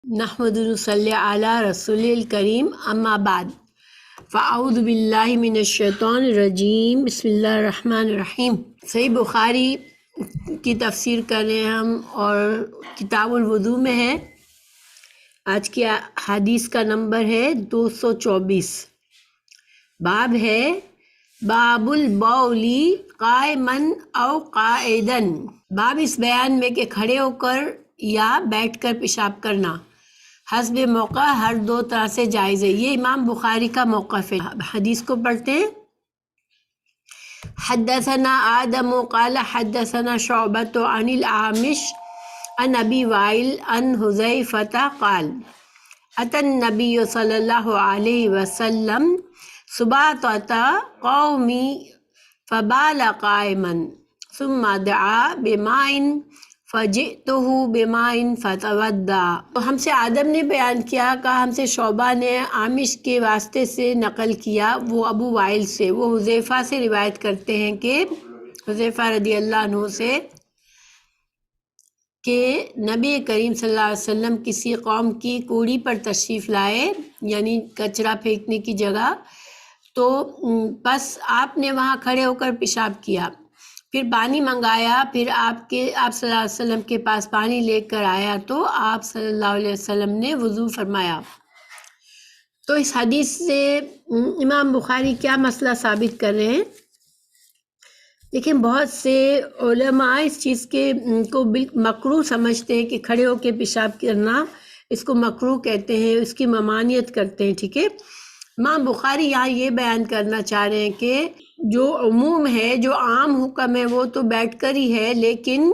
نحمد نصلی علی رسول الکریم اما بعد فاعوذ باللہ من الشیطان الرجیم بسم اللہ الرحمن الرحیم۔ صحیح بخاری کی تفسیر کر رہے ہیں ہم اور کتاب الوضو میں ہے۔ آج کی حدیث کا نمبر ہے 224۔ باب ہے باب البولی قائمن او قائدن۔ باب اس بیان میں کہ کھڑے ہو کر یا بیٹھ کر پیشاب کرنا حسب موقع ہر دو طرح سے جائز ہے۔ یہ امام بخاری کا موقف ہے۔ حدیث کو پڑھتے ہیں۔ حدثنا آدم قال حدثنا شعبۃ عن الأعمش عن ابی وائل عن حذیفہ قال اتى النبی صلی اللہ علیہ وسلم سباطۃ قومی فبال قائما ثم دعا بماء فجئته بماء فتودع۔ تو ہم سے آدم نے بیان کیا، کہا ہم سے شعبہ نے عامش کے واسطے سے نقل کیا، وہ ابو وائل سے، وہ حذیفہ سے روایت کرتے ہیں کہ حذیفہ رضی اللہ عنہ سے کہ نبی کریم صلی اللہ علیہ وسلم کسی قوم کی کوڑی پر تشریف لائے، یعنی کچرا پھینکنے کی جگہ، تو بس آپ نے وہاں کھڑے ہو کر پیشاب کیا، پھر پانی منگایا، پھر آپ صلی اللہ علیہ وسلم کے پاس پانی لے کر آیا تو آپ صلی اللہ علیہ وسلم نے وضو فرمایا۔ تو اس حدیث سے امام بخاری کیا مسئلہ ثابت کر رہے ہیں؟ لیکن بہت سے علماء اس چیز کو مکروہ سمجھتے ہیں کہ کھڑے ہو کے پیشاب کرنا، اس کو مکروہ کہتے ہیں، اس کی ممانعت کرتے ہیں، ٹھیک ہے۔ امام بخاری یہاں یہ بیان کرنا چاہ رہے ہیں کہ جو عموم ہے، جو عام حکم ہے، وہ تو بیٹھ کر ہی ہے، لیکن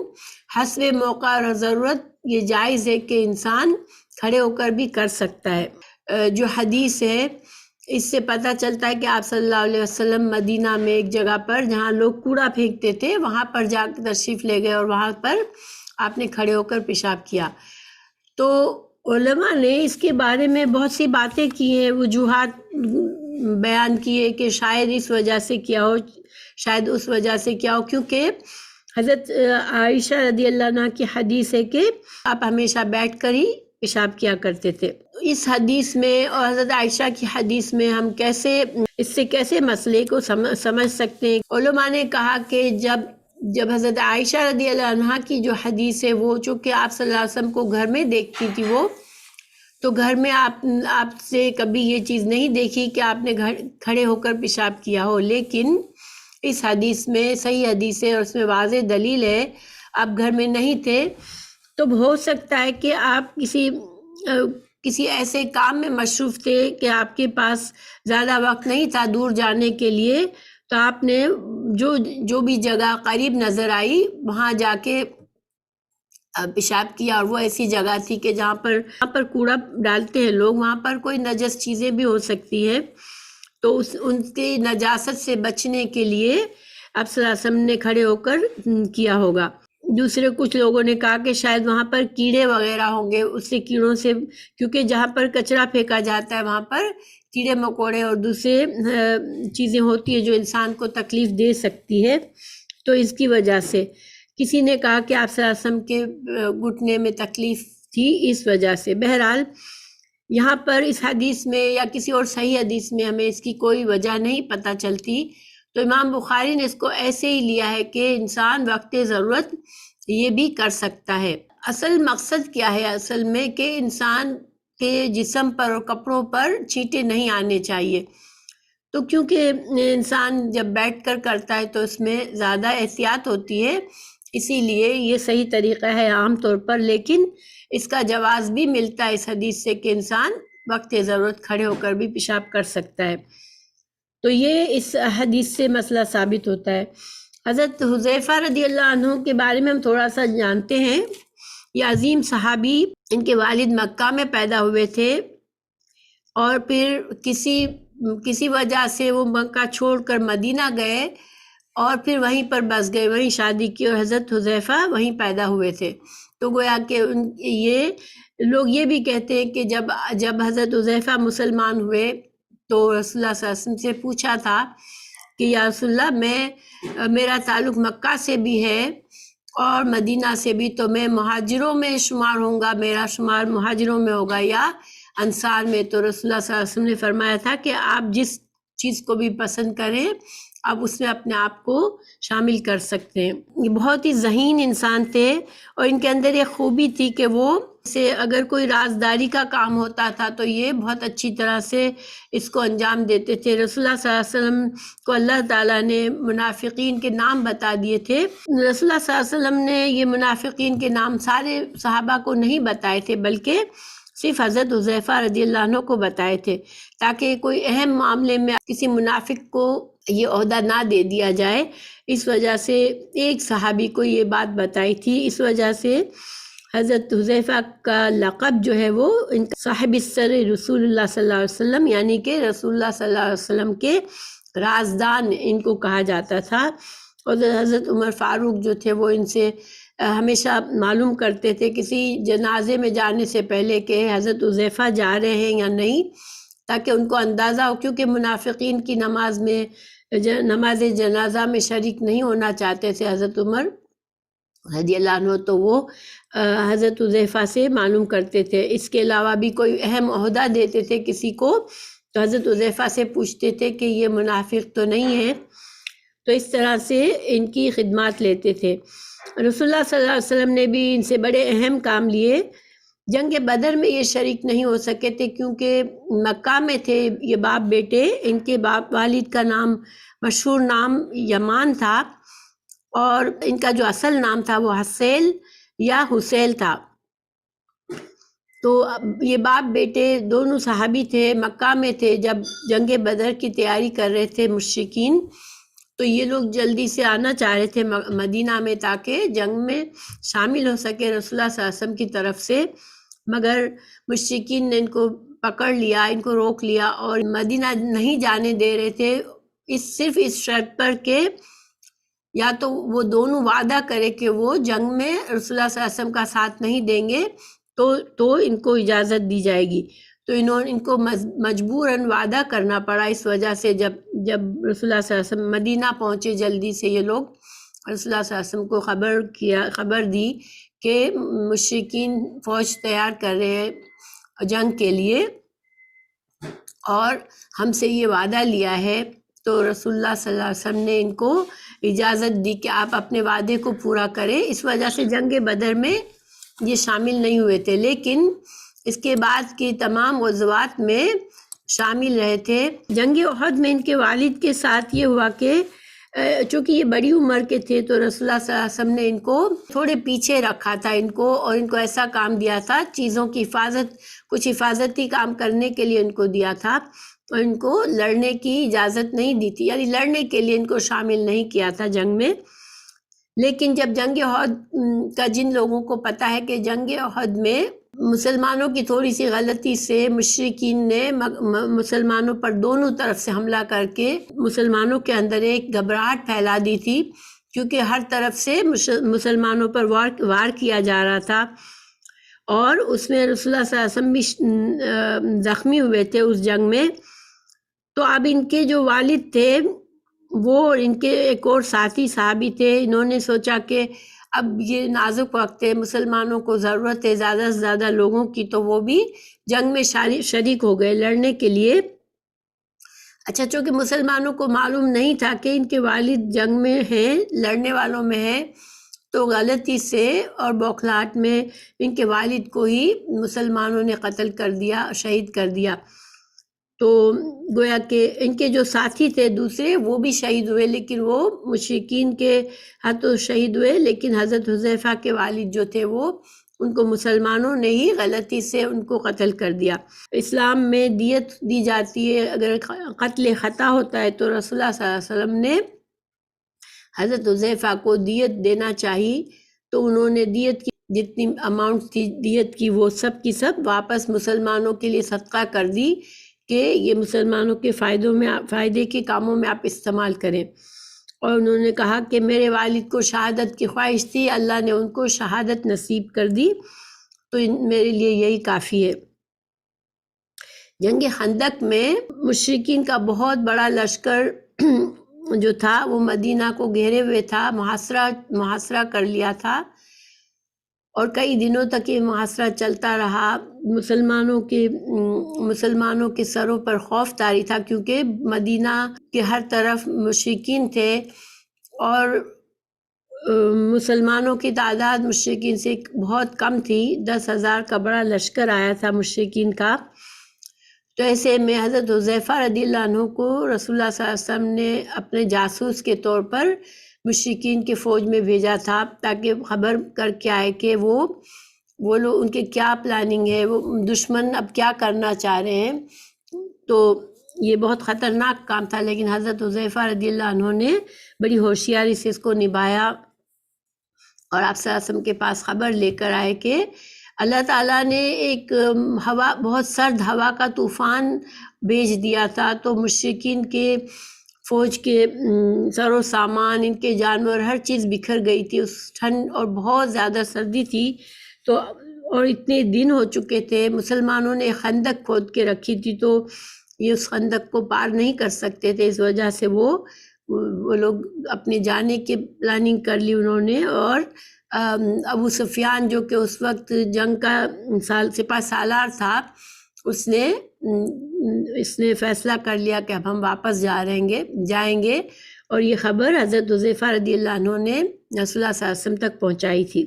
حسب موقع اور ضرورت یہ جائز ہے کہ انسان کھڑے ہو کر بھی کر سکتا ہے۔ جو حدیث ہے اس سے پتہ چلتا ہے کہ آپ صلی اللہ علیہ وسلم مدینہ میں ایک جگہ پر جہاں لوگ کوڑا پھینکتے تھے وہاں پر جا کے تشریف لے گئے اور وہاں پر آپ نے کھڑے ہو کر پیشاب کیا۔ تو علماء نے اس کے بارے میں بہت سی باتیں کی ہیں، وجوہات بیان کیے کہ شاید اس وجہ سے کیا ہو، شاید اس وجہ سے کیا ہو، کیونکہ حضرت عائشہ رضی اللہ عنہ کی حدیث ہے کہ آپ ہمیشہ بیٹھ کر ہی پیشاب کیا کرتے تھے۔ اس حدیث میں اور حضرت عائشہ کی حدیث میں ہم اس سے کیسے مسئلے کو سمجھ سکتے ہیں؟ علماء نے کہا کہ جب حضرت عائشہ رضی اللہ عنہ کی جو حدیث ہے وہ چونکہ آپ صلی اللہ علیہ وسلم کو گھر میں دیکھتی تھی، وہ تو گھر میں آپ سے کبھی یہ چیز نہیں دیکھی کہ آپ نے کھڑے ہو کر پیشاب کیا ہو، لیکن اس حدیث میں صحیح حدیث ہے اور اس میں واضح دلیل ہے، آپ گھر میں نہیں تھے، تو ہو سکتا ہے کہ آپ کسی ایسے کام میں مصروف تھے کہ آپ کے پاس زیادہ وقت نہیں تھا دور جانے کے لیے، تو آپ نے جو بھی جگہ قریب نظر آئی وہاں جا کے پیشاب کیا، اور وہ ایسی جگہ تھی کہ جہاں پر کوڑا ڈالتے ہیں لوگ، وہاں پر کوئی نجس چیزیں بھی ہو سکتی ہیں، تو ان کی نجاست سے بچنے کے لیے آپ صلی اللہ علیہ وسلم نے کھڑے ہو کر کیا ہوگا۔ دوسرے کچھ لوگوں نے کہا کہ شاید وہاں پر کیڑے وغیرہ ہوں گے، اس سے کیڑوں سے، کیونکہ جہاں پر کچرا پھینکا جاتا ہے وہاں پر کیڑے مکوڑے اور دوسرے چیزیں ہوتی ہیں جو انسان کو تکلیف دے سکتی ہے، تو اس کی وجہ سے۔ کسی نے کہا کہ آپ صلی اللہ علیہ وسلم کے گھٹنے میں تکلیف تھی اس وجہ سے۔ بہرحال یہاں پر اس حدیث میں یا کسی اور صحیح حدیث میں ہمیں اس کی کوئی وجہ نہیں پتہ چلتی، تو امام بخاری نے اس کو ایسے ہی لیا ہے کہ انسان وقت ضرورت یہ بھی کر سکتا ہے۔ اصل مقصد کیا ہے اصل میں کہ انسان کے جسم پر اور کپڑوں پر چھینٹے نہیں آنے چاہیے، تو کیونکہ انسان جب بیٹھ کر کرتا ہے تو اس میں زیادہ احتیاط ہوتی ہے، اسی لیے یہ صحیح طریقہ ہے عام طور پر، لیکن اس کا جواز بھی ملتا ہے اس حدیث سے کہ انسان وقت ضرورت کھڑے ہو کر بھی پیشاب کر سکتا ہے، تو یہ اس حدیث سے مسئلہ ثابت ہوتا ہے۔ حضرت حذیفہ رضی اللہ عنہ کے بارے میں ہم تھوڑا سا جانتے ہیں۔ یہ عظیم صحابی، ان کے والد مکہ میں پیدا ہوئے تھے اور پھر کسی وجہ سے وہ مکہ چھوڑ کر مدینہ گئے اور پھر وہیں پر بس گئے، وہیں شادی کی، اور حضرت حذیفہ وہیں پیدا ہوئے تھے۔ تو گویا کہ یہ لوگ یہ بھی کہتے ہیں کہ جب حضرت حذیفہ مسلمان ہوئے تو رسول اللہ صلی اللہ علیہ وسلم سے پوچھا تھا کہ یا رسول اللہ میرا تعلق مکہ سے بھی ہے اور مدینہ سے بھی تو میں مہاجروں میں شمار ہوں گا، میرا شمار مہاجروں میں ہوگا یا انصار میں۔ تو رسول اللہ صلی اللہ علیہ وسلم نے فرمایا تھا کہ آپ جس چیز کو بھی پسند کریں آپ اس میں اپنے آپ کو شامل کر سکتے ہیں۔ یہ بہت ہی ذہین انسان تھے اور ان کے اندر یہ خوبی تھی کہ وہ سے اگر کوئی رازداری کا کام ہوتا تھا تو یہ بہت اچھی طرح سے اس کو انجام دیتے تھے۔ رسول اللہ صلی اللہ علیہ وسلم کو اللہ تعالیٰ نے منافقین کے نام بتا دیے تھے۔ رسول اللہ صلی اللہ علیہ وسلم نے یہ منافقین کے نام سارے صحابہ کو نہیں بتائے تھے بلکہ صرف حضرت حذیفہ رضی اللہ عنہ کو بتائے تھے، تاکہ کوئی اہم معاملے میں کسی منافق کو یہ عہدہ نہ دے دیا جائے۔ اس وجہ سے ایک صحابی کو یہ بات بتائی تھی، اس وجہ سے حضرت حذیفہ کا لقب جو ہے وہ صاحب السر رسول اللہ صلی اللہ علیہ وسلم، یعنی کہ رسول اللہ صلی اللہ علیہ وسلم کے رازدان ان کو کہا جاتا تھا۔ اور حضرت عمر فاروق جو تھے وہ ان سے ہمیشہ معلوم کرتے تھے کسی جنازے میں جانے سے پہلے کہ حضرت حذیفہ جا رہے ہیں یا نہیں، تاکہ ان کو اندازہ ہو، کیونکہ منافقین کی نماز میں نماز جنازہ میں شریک نہیں ہونا چاہتے تھے حضرت عمر رضی اللہ عنہ، تو وہ حضرت حذیفہ سے معلوم کرتے تھے۔ اس کے علاوہ بھی کوئی اہم عہدہ دیتے تھے کسی کو تو حضرت حذیفہ سے پوچھتے تھے کہ یہ منافق تو نہیں ہے، تو اس طرح سے ان کی خدمات لیتے تھے۔ رسول اللہ صلی اللہ علیہ وسلم نے بھی ان سے بڑے اہم کام لیے۔ جنگ بدر میں یہ شریک نہیں ہو سکے تھے کیونکہ مکہ میں تھے یہ باپ بیٹے، ان کے باپ والد کا نام مشہور نام یمان تھا اور ان کا جو اصل نام تھا وہ حسیل یا حسیل تھا۔ تو یہ باپ بیٹے دونوں صحابی تھے، مکہ میں تھے جب جنگ بدر کی تیاری کر رہے تھے مشرکین، تو یہ لوگ جلدی سے آنا چاہ رہے تھے مدینہ میں تاکہ جنگ میں شامل ہو سکے رسول اللہ صلی اللہ علیہ وسلم کی طرف سے، مگر مشرکین نے ان کو پکڑ لیا، ان کو روک لیا اور مدینہ نہیں جانے دے رہے تھے، صرف اس شرط پر کہ یا تو وہ دونوں وعدہ کرے کہ وہ جنگ میں رسول اللہ صلی اللہ علیہ وسلم کا ساتھ نہیں دیں گے تو ان کو اجازت دی جائے گی۔ تو ان کو مجبوراً وعدہ کرنا پڑا، اس وجہ سے جب رسول اللہ صلی اللہ علیہ وسلم مدینہ پہنچے جلدی سے یہ لوگ، رسول اللہ صلی اللہ علیہ وسلم کو خبر دی کہ مشرکین فوج تیار کر رہے ہیں جنگ کے لیے اور ہم سے یہ وعدہ لیا ہے، تو رسول اللہ صلی اللہ علیہ وسلم نے ان کو اجازت دی کہ آپ اپنے وعدے کو پورا کریں۔ اس وجہ سے جنگ بدر میں یہ شامل نہیں ہوئے تھے، لیکن اس کے بعد کی تمام غزوات میں شامل رہے تھے۔ جنگ احد میں ان کے والد کے ساتھ یہ ہوا کہ چونکہ یہ بڑی عمر کے تھے تو رسول اللہ صلی اللہ علیہ وسلم نے ان کو تھوڑے پیچھے رکھا تھا ان کو، اور ان کو ایسا کام دیا تھا چیزوں کی کچھ حفاظتی کام کرنے کے لیے ان کو دیا تھا، اور ان کو لڑنے کی اجازت نہیں دی تھی، یعنی لڑنے کے لیے ان کو شامل نہیں کیا تھا جنگ میں۔ لیکن جب جنگ احد کا جن لوگوں کو پتہ ہے کہ جنگ احد میں مسلمانوں کی تھوڑی سی غلطی سے مشرکین نے مسلمانوں پر دونوں طرف سے حملہ کر کے مسلمانوں کے اندر ایک گھبراہٹ پھیلا دی تھی، کیونکہ ہر طرف سے مسلمانوں پر وار کیا جا رہا تھا، اور اس میں رسول اللہ صلی اللہ علیہ وسلم بھی زخمی ہوئے تھے اس جنگ میں۔ تو اب ان کے جو والد تھے وہ ان کے ایک اور ساتھی صحابی تھے، انہوں نے سوچا کہ اب یہ نازک وقت ہے، مسلمانوں کو ضرورت ہے زیادہ سے زیادہ لوگوں کی، تو وہ بھی جنگ میں شریک ہو گئے لڑنے کے لیے۔ اچھا، چونکہ مسلمانوں کو معلوم نہیں تھا کہ ان کے والد جنگ میں ہیں، لڑنے والوں میں ہیں، تو غلطی سے اور بوکھلاہٹ میں ان کے والد کو ہی مسلمانوں نے قتل کر دیا، شہید کر دیا۔ تو گویا کہ ان کے جو ساتھی تھے دوسرے وہ بھی شہید ہوئے، لیکن وہ مشرکین کے ہاتھوں شہید ہوئے، لیکن حضرت حذیفہ کے والد جو تھے وہ ان کو مسلمانوں نے ہی غلطی سے ان کو قتل کر دیا۔ اسلام میں دیت دی جاتی ہے، اگر قتل خطا ہوتا ہے تو رسول اللہ صلی اللہ علیہ وسلم نے حضرت حذیفہ کو دیت دینا چاہی، تو انہوں نے دیت کی جتنی اماؤنٹ تھی دیت کی وہ سب کی سب واپس مسلمانوں کے لیے صدقہ کر دی کہ یہ مسلمانوں کے فائدے کے کاموں میں آپ استعمال کریں۔ اور انہوں نے کہا کہ میرے والد کو شہادت کی خواہش تھی، اللہ نے ان کو شہادت نصیب کر دی، تو میرے لیے یہی کافی ہے۔ جنگ خندق میں مشرکین کا بہت بڑا لشکر جو تھا وہ مدینہ کو گھیرے ہوئے تھا، محاصرہ کر لیا تھا، اور کئی دنوں تک یہ محاصرہ چلتا رہا۔ مسلمانوں کے سروں پر خوف طاری تھا، کیونکہ مدینہ کے ہر طرف مشرکین تھے، اور مسلمانوں کی تعداد مشرکین سے بہت کم تھی۔ 10,000 کا بڑا لشکر آیا تھا مشرکین کا۔ تو ایسے میں حضرت حذیفہ رضی اللہ عنہ کو رسول اللہ صلی اللہ علیہ وسلم نے اپنے جاسوس کے طور پر مشرکین کے فوج میں بھیجا تھا، تاکہ خبر کر کے آئے کہ وہ لوگ، ان کے کیا پلاننگ ہے، وہ دشمن اب کیا کرنا چاہ رہے ہیں۔ تو یہ بہت خطرناک کام تھا، لیکن حضرت حذیفہ رضی اللہ عنہ نے بڑی ہوشیاری سے اس کو نبھایا، اور آپ صلی اللہ علیہ وسلم کے پاس خبر لے کر آئے کہ اللہ تعالیٰ نے ایک بہت سرد ہوا کا طوفان بھیج دیا تھا، تو مشرکین کے فوج کے سر و سامان، ان کے جانور، ہر چیز بکھر گئی تھی اس ٹھنڈ، اور بہت زیادہ سردی تھی۔ تو اور اتنے دن ہو چکے تھے، مسلمانوں نے خندق کھود کے رکھی تھی، تو یہ اس خندق کو پار نہیں کر سکتے تھے، اس وجہ سے وہ لوگ اپنے جانے کی پلاننگ کر لی انہوں نے۔ اور ابو سفیان جو کہ اس وقت جنگ کا سپہ سالار تھا، اس نے فیصلہ کر لیا کہ اب ہم واپس جائیں گے، اور یہ خبر حضرت حذیفہ رضی اللہ عنہ نے رسول اللہ صلی اللہ علیہ وسلم تک پہنچائی تھی۔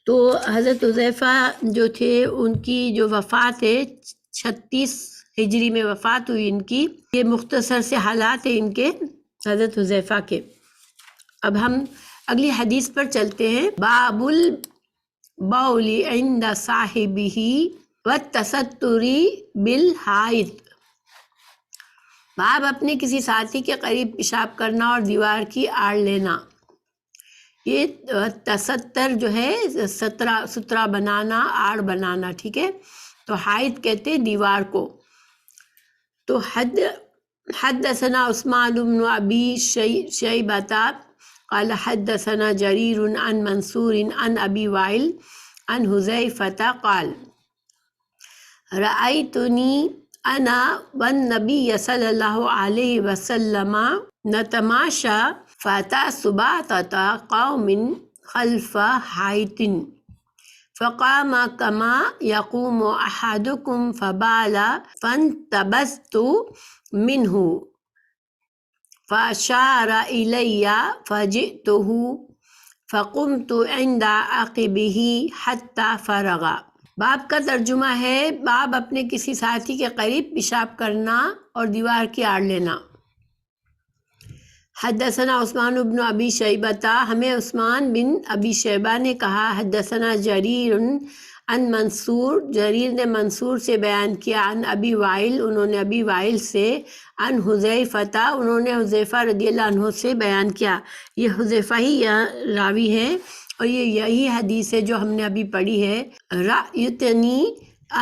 تو حضرت حذیفہ جو تھے، ان کی جو وفات ہے 36 ہجری میں وفات ہوئی ان کی۔ یہ مختصر سے حالات ہیں ان کے، حضرت حذیفہ کے۔ اب ہم اگلی حدیث پر چلتے ہیں۔ باب البول عند صاحبہ والتستر بالحائط۔ باب اپنے کسی ساتھی کے قریب پیشاب کرنا اور دیوار کی آڑ لینا۔ یہ تستر جو ہے سترہ بنانا، آڑ بنانا، ٹھیک ہے۔ تو حائط کہتے ہیں دیوار کو۔ تو حدثنا عثمان بن ابی شیبۃ قال حدثنا جریر عن منصور عن ابی وائل عن حذیفہ قال رأیتنی انا والنبی صلی اللہ علیہ وسلم نتماشى فأتى سباطة قوم خلف حائط فقام كما يقوم أحدكم فبال فانتبذت منه فأشار إلي فجئته فقمت عند عقبه حتى فرغ۔ باب کا ترجمہ ہے، باب اپنے کسی ساتھی کے قریب پیشاب کرنا اور دیوار کی آڑ لینا۔ حدثنا عثمان بن ابی شیبہ، ہمیں عثمان بن ابی شیبہ نے کہا، حدثنا جریر عن منصور، جریر نے منصور سے بیان کیا، عن ابی وائل، انہوں نے ابی وائل سے، عن حذیفہ، انہوں نے حذیفہ رضی اللہ عنہ سے بیان کیا۔ یہ حذیفہ ہی راوی ہے، اور یہی حدیث ہے جو ہم نے ابھی پڑھی ہے۔ رأیتنی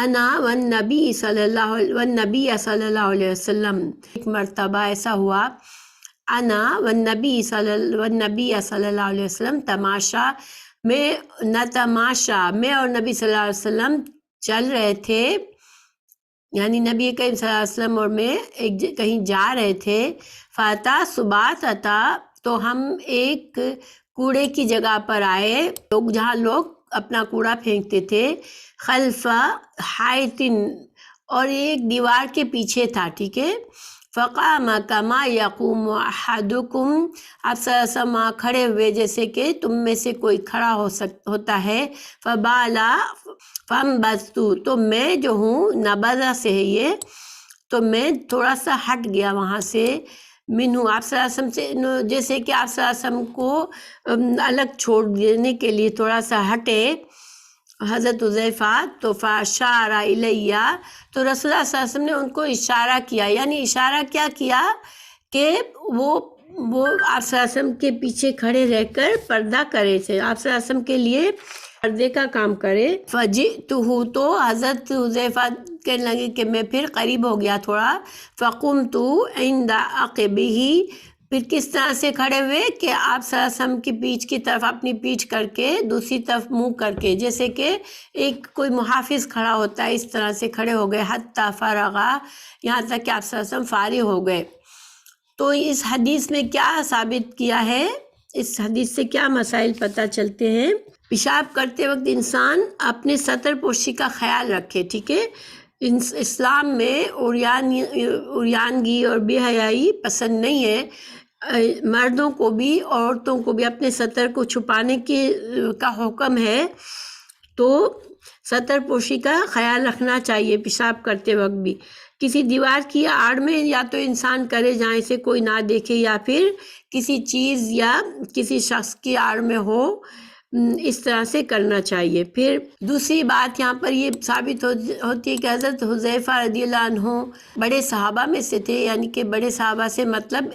انا والنبی صلی اللہ علیہ وسلم، ایک مرتبہ ایسا ہوا، انا والنبی صلی اللہ علیہ وسلم تماشا، میں اور نبی صلی اللہ علیہ وسلم چل رہے تھے، یعنی نبی کریم صلی اللہ علیہ وسلم اور میں کہیں جا رہے تھے۔ فاتا سباطہ، تو ہم ایک کوڑے کی جگہ پر آئے، جہاں لوگ اپنا کوڑا پھینکتے تھے، خلف حائطن، اور ایک دیوار کے پیچھے تھا، ٹھیک ہے۔ فقام کما یقوم احدکم، آپ صلی اللہ علیہ وسلم کھڑے ہوئے جیسے کہ تم میں سے کوئی کھڑا ہوتا ہے۔ فبالا فانبذت، تو میں جو ہوں، نبذہ سے ہے یہ، تو میں تھوڑا سا ہٹ گیا وہاں سے، منہ، آپ صلی اللہ علیہ وسلم سے، جیسے کہ آپ صلی اللہ علیہ وسلم کو الگ چھوڑ دینے کے لیے تھوڑا سا ہٹے حضرت حذیفہ۔ تو فاشار الیہ، تو رسول اللہ صلی اللہ علیہ وسلم نے ان کو اشارہ کیا، یعنی اشارہ کیا کیا کہ وہ آپ صلی اللہ علیہ وسلم کے پیچھے کھڑے رہ کر پردہ کرے تھے، آپ صلی اللہ علیہ وسلم کے لیے پردے کا کام کرے۔ فجئتہ، تو حضرت حذیفہ کہنے لگے کہ میں پھر قریب ہو گیا تھوڑا۔ فقمت عند عقبہ، پھر کس طرح سے کھڑے ہوئے کہ آپ صلی اللہ علیہ وسلم کی پیٹھ کی طرف اپنی پیٹھ کر کے، دوسری طرف منہ کر کے، جیسے کہ ایک کوئی محافظ کھڑا ہوتا ہے، اس طرح سے کھڑے ہو گئے، حتی فرغا، یہاں تک کہ آپ صلی اللہ علیہ وسلم فارغ ہو گئے۔ تو اس حدیث میں کیا ثابت کیا ہے، اس حدیث سے کیا مسائل پتہ چلتے ہیں؟ پیشاب کرتے وقت انسان اپنے سطر پوشی کا خیال رکھے، ٹھیک ہے۔ اسلام میں عریانگی اور بے حیائی پسند نہیں ہے۔ مردوں کو بھی عورتوں کو بھی اپنے سطر کو چھپانے کا حکم ہے، تو سطر پوشی کا خیال رکھنا چاہیے پیشاب کرتے وقت بھی۔ کسی دیوار کی آڑ میں یا تو انسان کرے جہاں اسے کوئی نہ دیکھے، یا پھر کسی چیز یا کسی شخص کی آڑ میں ہو، اس طرح سے کرنا چاہیے۔ پھر دوسری بات یہاں پر یہ ثابت ہوتی ہے کہ حضرت حذیفہ رضی اللہ عنہ بڑے صحابہ میں سے تھے، یعنی کہ بڑے صحابہ سے مطلب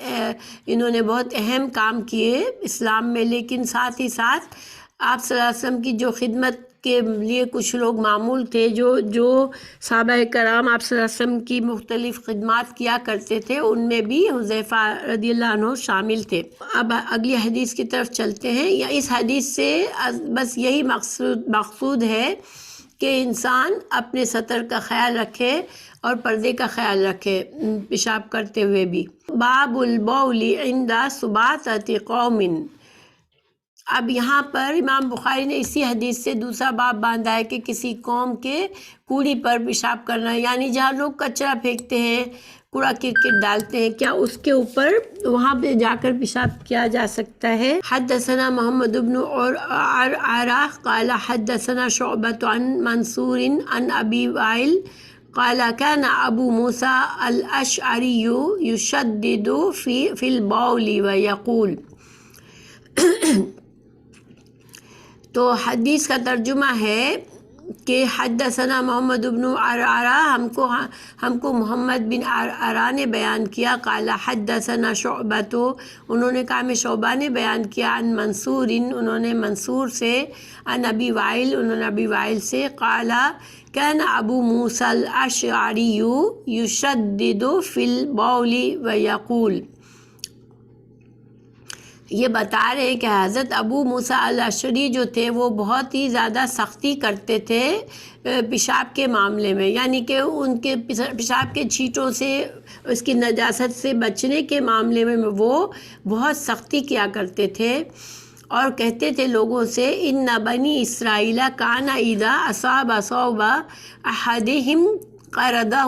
انہوں نے بہت اہم کام کیے اسلام میں، لیکن ساتھ ہی ساتھ آپ صلی اللہ علیہ وسلم کی جو خدمت کے لیے کچھ لوگ معمول تھے، جو صحابہ کرام آپ صلی اللہ علیہ وسلم کی مختلف خدمات کیا کرتے تھے، ان میں بھی حذیفہ رضی اللہ عنہ شامل تھے۔ اب اگلی حدیث کی طرف چلتے ہیں۔ یا اس حدیث سے بس یہی مقصود ہے کہ انسان اپنے سطر کا خیال رکھے اور پردے کا خیال رکھے پیشاب کرتے ہوئے بھی۔ باب البول عند سباطۃ قوم۔ اب یہاں پر امام بخاری نے اسی حدیث سے دوسرا باب باندھا ہے کہ کسی قوم کے کوڑی پر پیشاب کرنا، یعنی جہاں لوگ کچرا پھینکتے ہیں، کوڑا کرکٹ ڈالتے ہیں، کیا اس کے اوپر وہاں پہ جا کر پیشاب کیا جا سکتا ہے؟ حدثنا محمد بن عرعرہ قال حدثنا شعبۃ عن منصور عن ابی وائل قال كان ابو موسیٰ الاشعری یشدد فی البول ویقول۔ تو حدیث کا ترجمہ ہے کہ حدثنا محمد بن عرعرہ، ہم کو محمد بن عرعرہ نے بیان کیا، قال حدثنا شعبۃ، انہوں نے کہا میں شعبہ نے بیان کیا، عن منصور، انہوں نے منصور سے، عن ابی وائل، انہوں نے ابی وائل سے، قال كان ابو موسیٰ الاشعری یشدد فی البول ویقول۔ یہ بتا رہے ہیں کہ حضرت ابو موسیٰ الاشعری جو تھے وہ بہت ہی زیادہ سختی کرتے تھے پیشاب کے معاملے میں، یعنی کہ ان کے پیشاب کے چھینٹوں سے، اس کی نجاست سے بچنے کے معاملے میں وہ بہت سختی کیا کرتے تھے، اور کہتے تھے لوگوں سے ان بنی اسرائیل کان اذا اصاب صوب احدہم قردہ،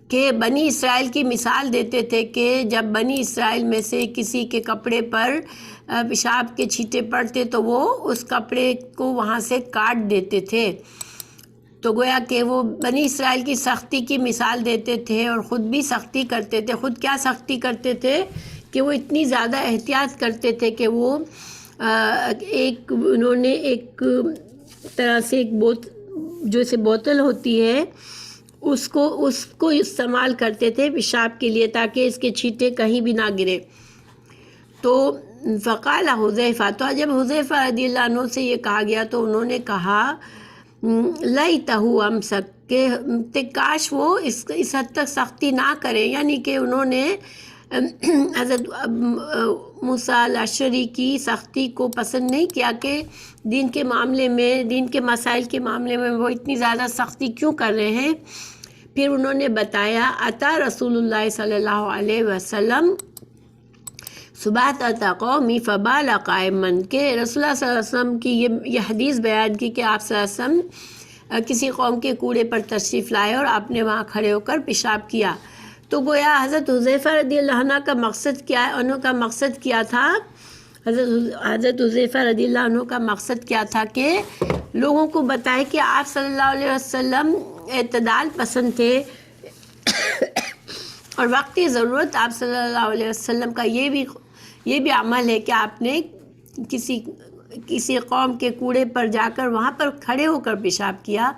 کہ بنی اسرائیل کی مثال دیتے تھے کہ جب بنی اسرائیل میں سے کسی کے کپڑے پر پیشاب کے چھینٹے پڑتے تو وہ اس کپڑے کو وہاں سے کاٹ دیتے تھے۔ تو گویا کہ وہ بنی اسرائیل کی سختی کی مثال دیتے تھے اور خود بھی سختی کرتے تھے۔ خود کیا سختی کرتے تھے کہ وہ اتنی زیادہ احتیاط کرتے تھے کہ وہ انہوں نے ایک طرح سے جو سے بوتل ہوتی ہے اس کو استعمال کرتے تھے پیشاب کے لیے، تاکہ اس کے چھینٹے کہیں بھی نہ گرے۔ تو فقال حذیفہ، تو جب حذیفہ رضی اللہ عنہ سے یہ کہا گیا تو انہوں نے کہا لیتہ امسک، کہ کاش وہ اس حد تک سختی نہ کریں، یعنی کہ انہوں نے حضرت موسیٰ الاشعری کی سختی کو پسند نہیں کیا کہ دین کے معاملے میں، دین کے مسائل کے معاملے میں وہ اتنی زیادہ سختی کیوں کر رہے ہیں۔ پھر انہوں نے بتایا اتا رسول اللہ صلی اللہ علیہ وسلم سباطۃ قومی فبال قائما، کہ رسول اللہ صلی اللہ علیہ وسلم کی یہ حدیث بیان کی کہ آپ صلی اللہ علیہ وسلم کسی قوم کے کوڑے پر تشریف لائے اور آپ نے وہاں کھڑے ہو کر پیشاب کیا۔ تو گویا حضرت حذیفہ رضی اللہ عنہ کا مقصد کیا تھا، حضرت حذیفہ رضی اللہ عنہ کا مقصد کیا تھا کہ لوگوں کو بتائے کہ آپ صلی اللہ علیہ وسلم اعتدال پسند تھے، اور وقتی ضرورت آپ صلی اللہ علیہ وسلم کا یہ بھی عمل ہے کہ آپ نے کسی قوم کے کوڑے پر جا کر وہاں پر کھڑے ہو کر پیشاب کیا۔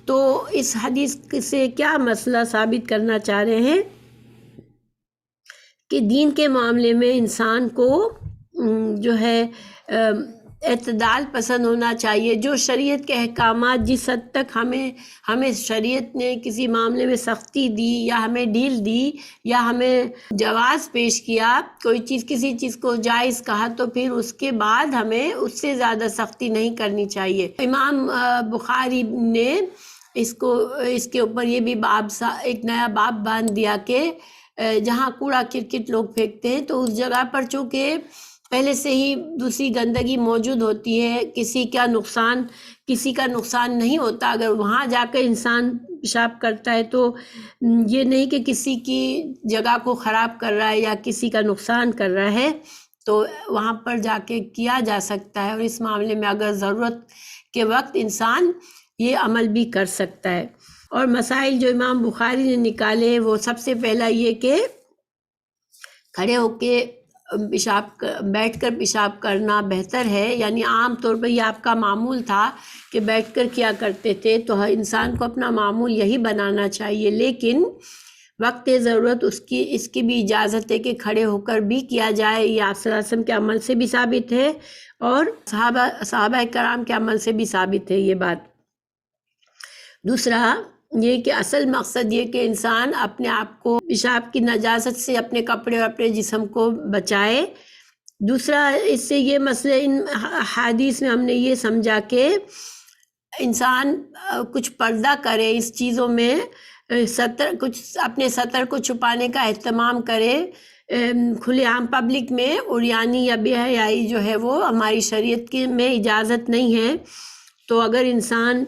تو اس حدیث سے کیا مسئلہ ثابت کرنا چاہ رہے ہیں کہ دین کے معاملے میں انسان کو جو ہے اعتدال پسند ہونا چاہیے۔ جو شریعت کے احکامات جس حد تک ہمیں شریعت نے کسی معاملے میں سختی دی یا ہمیں ڈھیل دی یا ہمیں جواز پیش کیا، کسی چیز کو جائز کہا، تو پھر اس کے بعد ہمیں اس سے زیادہ سختی نہیں کرنی چاہیے۔ امام بخاری نے اس کے اوپر یہ بھی ایک نیا باب باندھ دیا کہ جہاں کوڑا کرکٹ لوگ پھینکتے ہیں تو اس جگہ پر چونکہ پہلے سے ہی دوسری گندگی موجود ہوتی ہے، کسی کا نقصان نہیں ہوتا. اگر وہاں جا کر انسان پیشاب کرتا ہے تو یہ نہیں کہ کسی کی جگہ کو خراب کر رہا ہے یا کسی کا نقصان کر رہا ہے، تو وہاں پر جا کے کیا جا سکتا ہے. اور اس معاملے میں اگر ضرورت کے وقت انسان یہ عمل بھی کر سکتا ہے. اور مسائل جو امام بخاری نے نکالے وہ سب سے پہلا یہ کہ کھڑے ہو کے بیٹھ کر پیشاب کرنا بہتر ہے. یعنی عام طور پر یہ آپ کا معمول تھا کہ بیٹھ کر کیا کرتے تھے، تو انسان کو اپنا معمول یہی بنانا چاہیے. لیکن وقت ضرورت اس کی بھی اجازت ہے کہ کھڑے ہو کر بھی کیا جائے. یہ آپ صلی اللہ علیہ وسلم کے عمل سے بھی ثابت ہے اور صحابہ کرام کے عمل سے بھی ثابت ہے یہ بات. دوسرا یہ کہ اصل مقصد یہ کہ انسان اپنے آپ کو پیشاب کی نجاست سے اپنے کپڑے اور اپنے جسم کو بچائے. دوسرا اس سے یہ مسئلہ ان حدیث میں ہم نے یہ سمجھا کہ انسان کچھ پردہ کرے اس چیزوں میں، اپنے سطر کو چھپانے کا اہتمام کرے کھلے عام پبلک میں. عریانی یا بے حیائی جو ہے وہ ہماری شریعت میں اجازت نہیں ہے. تو اگر انسان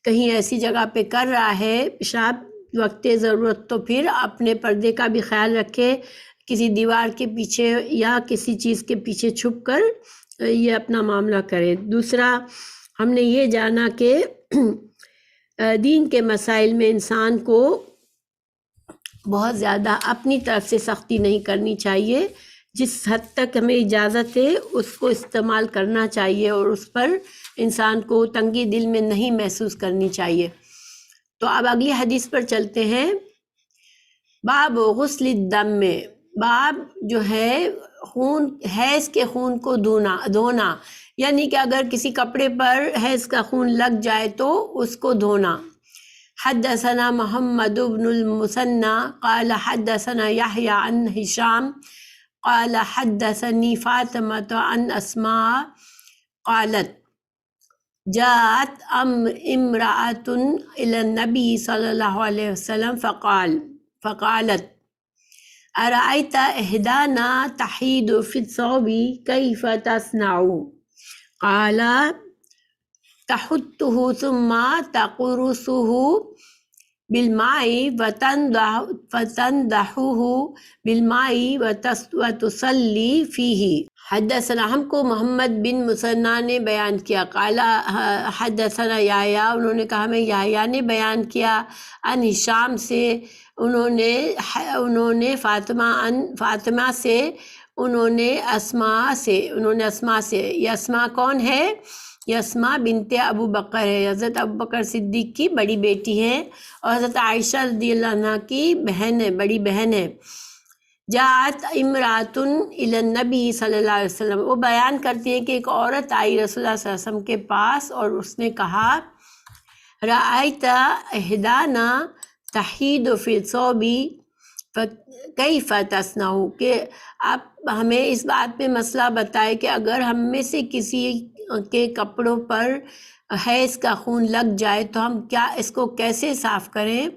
کہیں ایسی جگہ پہ کر رہا ہے پیشاب وقت ضرورت تو پھر اپنے پردے کا بھی خیال رکھے، کسی دیوار کے پیچھے یا کسی چیز کے پیچھے چھپ کر یہ اپنا معاملہ کرے. دوسرا ہم نے یہ جانا کہ دین کے مسائل میں انسان کو بہت زیادہ اپنی طرف سے سختی نہیں کرنی چاہیے. جس حد تک ہمیں اجازت ہے اس کو استعمال کرنا چاہیے اور اس پر انسان کو تنگی دل میں نہیں محسوس کرنی چاہیے. تو اب اگلی حدیث پر چلتے ہیں. باب غسل الدم میں، باب جو ہے حیض کے خون کو دھونا، یعنی کہ اگر کسی کپڑے پر حیض کا خون لگ جائے تو اس کو دھونا. حدثنا محمد بن المثنى قال حدثنا يحيى عن هشام قال حدثني فاطمة عن أسماء قالت جاءت امرأة إلى النبي صلى الله عليه وسلم فقالت أرأيت إحدانا تحيض في الثوب كيف تصنع؟ قال تحته ثم تقرصه بالماء فتندحه بالماء وتصلي فيه. حدثنا، ہم کو محمد بن مثنى نے بیان کیا. قال حدثنا یحییٰ، انہوں نے کہا ہمیں یحییٰ نے بیان کیا. عن ہشام سے، انہوں نے فاطمہ سے، انہوں نے اسماء سے. یہ اسماء کون ہے؟ یہ اسماء بنت ابو بکر ہے، حضرت ابو بکر صدیق کی بڑی بیٹی ہے اور حضرت عائشہ رضی اللہ عنہ کی بہن ہے، بڑی بہن ہے. جاءت امرأۃ الی النبی صلی اللہ علیہ وسلم، وہ بیان کرتی ہے کہ ایک عورت آئی رسول اللہ صلی اللہ علیہ وسلم کے پاس اور اس نے کہا رأیت احدانا تحیض فی الثوب کیف تصنع، کہ آپ ہمیں اس بات پہ مسئلہ بتائے کہ اگر ہم میں سے کسی کے کپڑوں پر حیض کا خون لگ جائے تو ہم کیا اس کو کیسے صاف کریں؟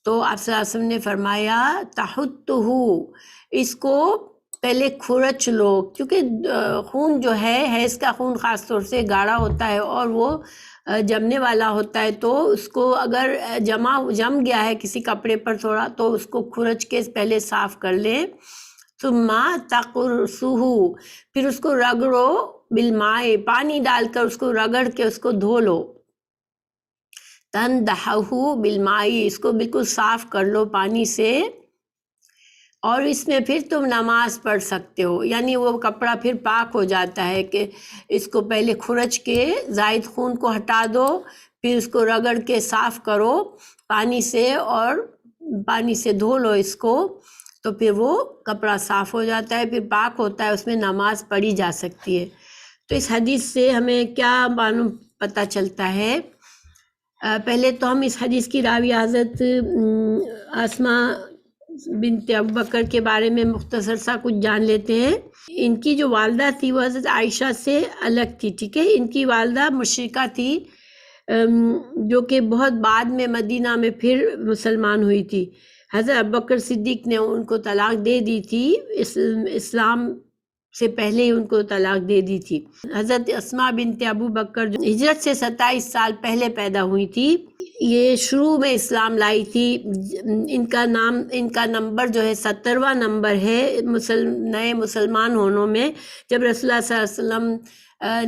تو آپ صلی اللہ علیہ وسلم نے فرمایا تحتہ، اس کو پہلے کھرچ لو، کیونکہ خون جو ہے حیض کا خون خاص طور سے گاڑھا ہوتا ہے اور وہ جمنے والا ہوتا ہے. تو اس کو اگر جم گیا ہے کسی کپڑے پر تھوڑا تو اس کو کھرچ کے پہلے صاف کر لیں. ثم تقرصہ، پھر اس کو رگڑو بالماء، پانی ڈال کر اس کو رگڑ کے اس کو دھو لو. تندحہ بالماء، اس کو بالکل صاف کر لو پانی سے، اور اس میں پھر تم نماز پڑھ سکتے ہو. یعنی وہ کپڑا پھر پاک ہو جاتا ہے کہ اس کو پہلے کھرچ کے زائد خون کو ہٹا دو، پھر اس کو رگڑ کے صاف کرو پانی سے اور پانی سے دھو لو اس کو، تو پھر وہ کپڑا صاف ہو جاتا ہے، پھر پاک ہوتا ہے، اس میں نماز پڑھی جا سکتی ہے. تو اس حدیث سے ہمیں کیا معلوم پتہ چلتا ہے؟ پہلے تو ہم اس حدیث کی راوی حضرت اسماء بنت ابوبکر کے بارے میں مختصر سا کچھ جان لیتے ہیں. ان کی جو والدہ تھی وہ حضرت عائشہ سے الگ تھی، ٹھیک ہے. ان کی والدہ مشرکہ تھی جو کہ بہت بعد میں مدینہ میں پھر مسلمان ہوئی تھی. حضرت ابوبکر صدیق نے ان کو طلاق دے دی تھی، اسلام سے پہلے ہی ان کو طلاق دے دی تھی۔ حضرت اسماء بنت ابو بکر جو ہجرت سے 27 سال پہلے پیدا ہوئی تھی، یہ شروع میں اسلام لائی تھی۔ ان کا نمبر جو ہے 70واں نمبر ہے نئے مسلمان ہونوں میں۔ جب رسول اللہ صلی اللہ علیہ وسلم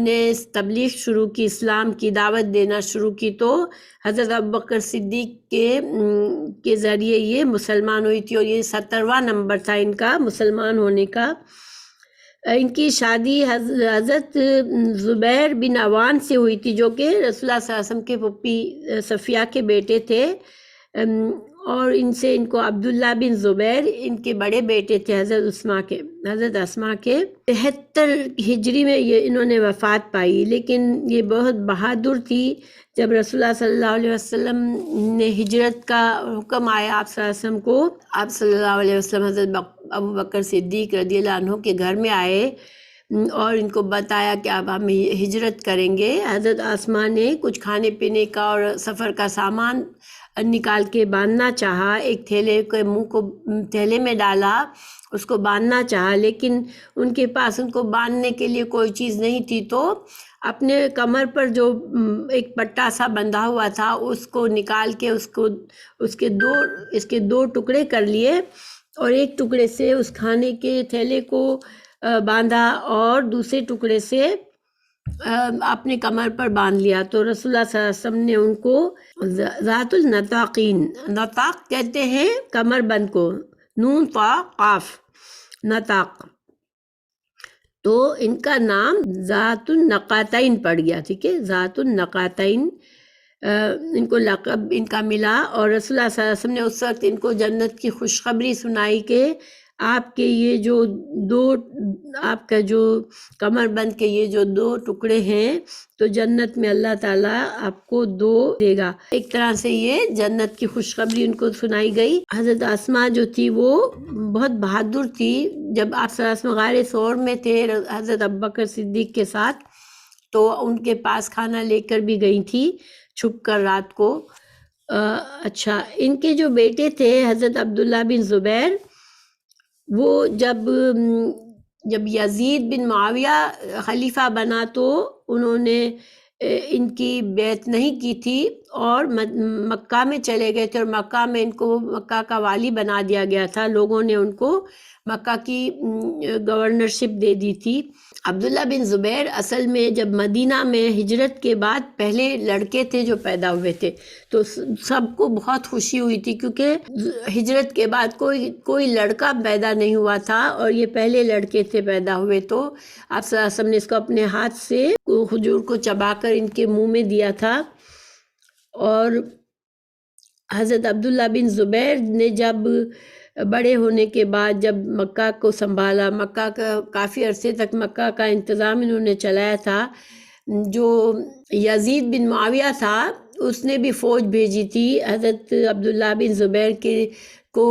نے تبلیغ شروع کی، اسلام کی دعوت دینا شروع کی، تو حضرت ابوبکر صدیق کے ذریعے یہ مسلمان ہوئی تھی، اور یہ 70واں نمبر تھا ان کا مسلمان ہونے کا۔ ان کی شادی حضرت زبیر بن عوان سے ہوئی تھی، جو کہ رسول اللہ صلی اللہ علیہ وسلم کے پھپھی صفیہ کے بیٹے تھے، اور ان سے ان کو عبداللہ بن زبیر ان کے بڑے بیٹے تھے حضرت اسماء کے 73 ہجری میں یہ انہوں نے وفات پائی۔ لیکن یہ بہت بہادر تھی۔ جب رسول اللہ صلی اللہ علیہ وسلم نے ہجرت کا حکم آیا آپ صلی اللہ علیہ وسلم کو، آپ صلی اللہ علیہ وسلم حضرت ابوبکر صدیق رضی اللہ عنہ کے گھر میں آئے اور ان کو بتایا کہ اب ہم ہجرت کریں گے۔ حضرت اسماء نے کچھ کھانے پینے کا اور سفر کا سامان نکال کے باندھنا چاہا، ایک تھیلے کے منہ کو تھیلے میں ڈالا، اس کو باندھنا چاہا، لیکن ان کے پاس ان کو باندھنے کے لیے کوئی چیز نہیں تھی، تو اپنے کمر پر جو ایک پٹا سا بندھا ہوا تھا اس کو نکال کے اس کے دو ٹکڑے کر لیے، اور ایک ٹکڑے سے اس کھانے کے تھیلے کو باندھا اور دوسرے ٹکڑے سے اپنے کمر پر باندھ لیا۔ تو رسول اللہ صلی اللہ علیہ وسلم نے ان کو ذات النطاقین، نطاق کہتے ہیں کمر بند کو، نون طا قاف نطاق، تو ان کا نام ذات النقاتین پڑ گیا، ٹھیک ہے، ذات النقاتین ان کو لقب ان کا ملا۔ اور رسول اللہ صلی اللہ علیہ وسلم نے اس وقت ان کو جنت کی خوشخبری سنائی کہ آپ کے یہ جو آپ کا جو کمر بند کے یہ جو 2 ٹکڑے ہیں، تو جنت میں اللہ تعالیٰ آپ کو 2 دے گا۔ ایک طرح سے یہ جنت کی خوشخبری ان کو سنائی گئی۔ حضرت اسماء جو تھی وہ بہت بہادر تھی۔ جب آپ صلی اللہ علیہ وسلم غار ثور میں تھے حضرت ابوبکر صدیق کے ساتھ، تو ان کے پاس کھانا لے کر بھی گئی تھی چھپ کر رات کو۔ اچھا، ان کے جو بیٹے تھے حضرت عبداللہ بن زبیر، وہ جب یزید بن معاویہ خلیفہ بنا تو انہوں نے ان کی بیعت نہیں کی تھی اور مکہ میں چلے گئے تھے، اور مکہ میں ان کو مکہ کا والی بنا دیا گیا تھا۔ لوگوں نے ان کو مکہ کی گورنرشپ دے دی تھی۔ عبداللہ بن زبیر اصل میں جب مدینہ میں ہجرت کے بعد پہلے لڑکے تھے جو پیدا ہوئے تھے، تو سب کو بہت خوشی ہوئی تھی، کیونکہ ہجرت کے بعد کوئی لڑکا پیدا نہیں ہوا تھا، اور یہ پہلے لڑکے تھے پیدا ہوئے۔ تو آپ صلی اللہ علیہ وسلم نے اس کو اپنے ہاتھ سے کھجور کو چبا کر ان کے منہ میں دیا تھا۔ اور حضرت عبداللہ بن زبیر نے جب بڑے ہونے کے بعد جب مکہ کو سنبھالا، مکہ کا کافی عرصے تک مکہ کا انتظام انہوں نے چلایا تھا، جو یزید بن معاویہ تھا اس نے بھی فوج بھیجی تھی حضرت عبداللہ بن زبیر کو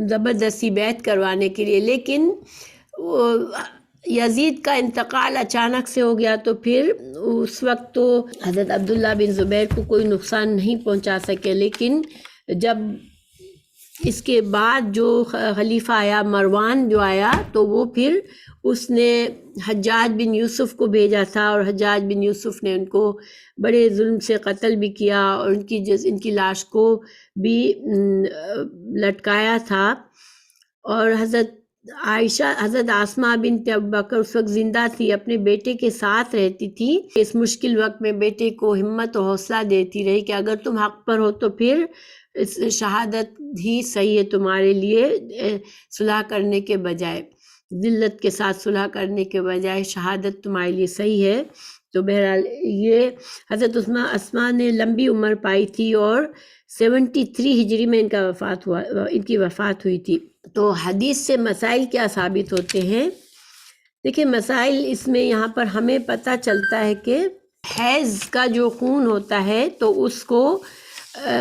زبردستی بیعت کروانے کے لیے، لیکن یزید کا انتقال اچانک سے ہو گیا، تو پھر اس وقت تو حضرت عبداللہ بن زبیر کو کوئی نقصان نہیں پہنچا سکے۔ لیکن جب اس کے بعد جو خلیفہ آیا مروان جو آیا، تو وہ پھر اس نے حجاج بن یوسف کو بھیجا تھا، اور حجاج بن یوسف نے ان کو بڑے ظلم سے قتل بھی کیا، اور ان کی لاش کو بھی لٹکایا تھا۔ اور حضرت اسماء بنت ابوبکر اس وقت زندہ تھی، اپنے بیٹے کے ساتھ رہتی تھی۔ اس مشکل وقت میں بیٹے کو ہمت و حوصلہ دیتی رہی کہ اگر تم حق پر ہو تو پھر شہادت ہی صحیح ہے تمہارے لیے، صلح کرنے کے بجائے، ذلت کے ساتھ صلح کرنے کے بجائے شہادت تمہارے لیے صحیح ہے۔ تو بہرحال یہ حضرت اسماء نے لمبی عمر پائی تھی، اور 73 ہجری میں ان کی وفات ہوئی تھی۔ تو حدیث سے مسائل کیا ثابت ہوتے ہیں؟ دیکھیں، مسائل اس میں یہاں پر ہمیں پتہ چلتا ہے کہ حیض کا جو خون ہوتا ہے، تو اس کو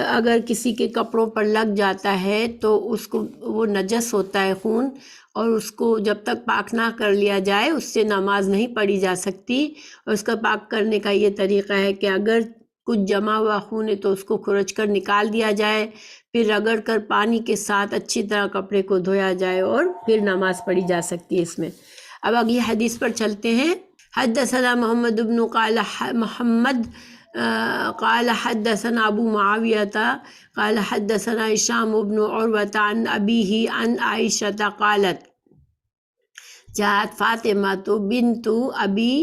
اگر کسی کے کپڑوں پر لگ جاتا ہے تو اس کو وہ نجس ہوتا ہے خون، اور اس کو جب تک پاک نہ کر لیا جائے اس سے نماز نہیں پڑھی جا سکتی۔ اور اس کا پاک کرنے کا یہ طریقہ ہے کہ اگر کچھ جمع ہوا خون ہے تو اس کو کھرچ کر نکال دیا جائے، پھر رگڑ کر پانی کے ساتھ اچھی طرح کپڑے کو دھویا جائے اور پھر نماز پڑھی جا سکتی ہے اس میں۔ اب اگلی حدیث پر چلتے ہیں۔ حدثنا محمد بن قال حدثنا ابو معاویۃ قال حدثنا هشام بن عروۃ عن ابیہ عن عائشہ قالت جاءت فاطمۃ بنت ابی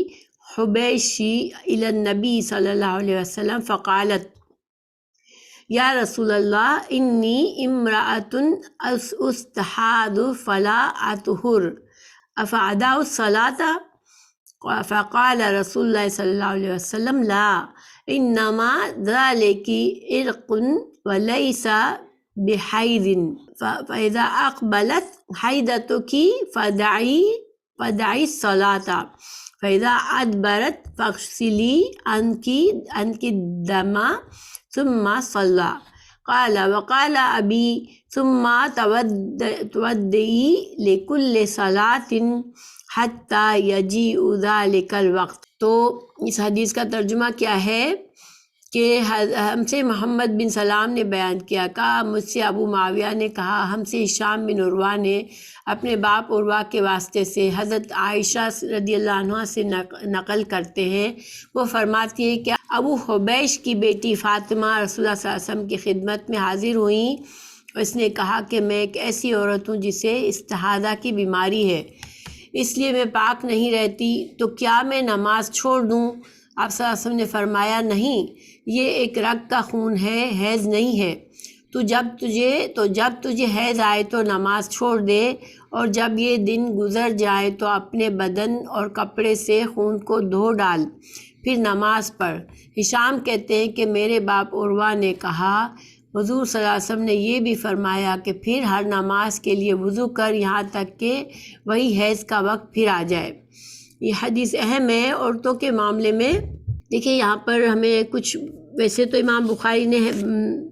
حبیش الی النبی صلی اللہ علیہ وسلم فقالت یا رسول اللہ انی امرأۃ استحاض فلا اطہر افأدع الصلاۃ؟ فقال رسول اللہ صلی اللہ علیہ وسلم لا انما ذلك عرق وليس بحیض فاذا اقبلت حیضتك فدعی الصلاۃ فاذا ادبرت فاغسلی عنك الدم ثم صلی۔ قال وقال ابی ثم تودعی لكل صلاۃ حتی یجیء ذلک الوقت۔ تو اس حدیث کا ترجمہ کیا ہے کہ ہم سے محمد بن سلام نے بیان کیا، کہا مجھ سے ابو معاویہ نے کہا، ہم سے ہشام بن عروہ نے اپنے باپ عروہ کے واسطے سے حضرت عائشہ رضی اللہ عنہا سے نقل کرتے ہیں، وہ فرماتی ہے کہ ابو حبیش کی بیٹی فاطمہ رسول اللہ صلی اللہ علیہ وسلم کی خدمت میں حاضر ہوئیں۔ اس نے کہا کہ میں ایک ایسی عورت ہوں جسے استحاضہ کی بیماری ہے، اس لیے میں پاک نہیں رہتی، تو کیا میں نماز چھوڑ دوں؟ آپ صلی اللہ علیہ وسلم نے فرمایا نہیں، یہ ایک رگ کا خون ہے، حیض نہیں ہے، تو جب تجھے حیض آئے تو نماز چھوڑ دے، اور جب یہ دن گزر جائے تو اپنے بدن اور کپڑے سے خون کو دھو ڈال، پھر نماز پڑھ۔ ہشام کہتے ہیں کہ میرے باپ عروہ نے کہا حضور صلی اللہ علیہ وسلم نے یہ بھی فرمایا کہ پھر ہر نماز کے لیے وضو کر یہاں تک کہ وہی حیض کا وقت پھر آ جائے۔ یہ حدیث اہم ہے عورتوں کے معاملے میں۔ دیکھیں یہاں پر ہمیں کچھ، ویسے تو امام بخاری نے